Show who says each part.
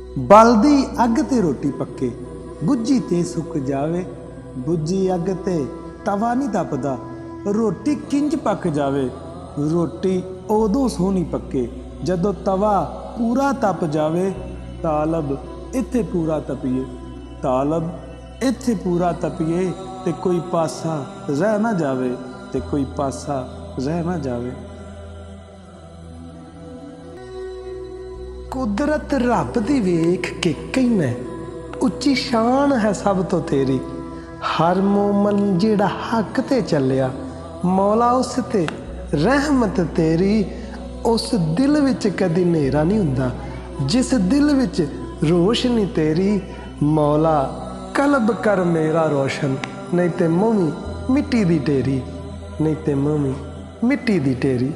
Speaker 1: बलदी अग ते रोटी पक्के, बुझी ते सुक जावे। बुझी अग ते तवा नहीं तपदा, रोटी किंज पक जावे। रोटी उदों सोहनी पक्के जदों तवा पूरा तप जावे। तालब इत्थे पूरा तपीए, तालब इत्थे पूरा तपीए, ते कोई पासा रह ना जावे, ते कोई पासा रह ना जावे। कुदरत रब दी वेख के कई मैं, उच्ची शान है सब तो तेरी। हर मोमन जेड़ा हक ते चलिया, मौला उस ते रहमत तेरी। उस दिल विच कदी नेरा नहीं हुंदा, जिस दिल विच रोशनी तेरी। मौला कल्ब कर मेरा रोशन, नहीं ते मूवी मिट्टी दी ढेरी, नहीं ते मूवी मिट्टी दी ढेरी।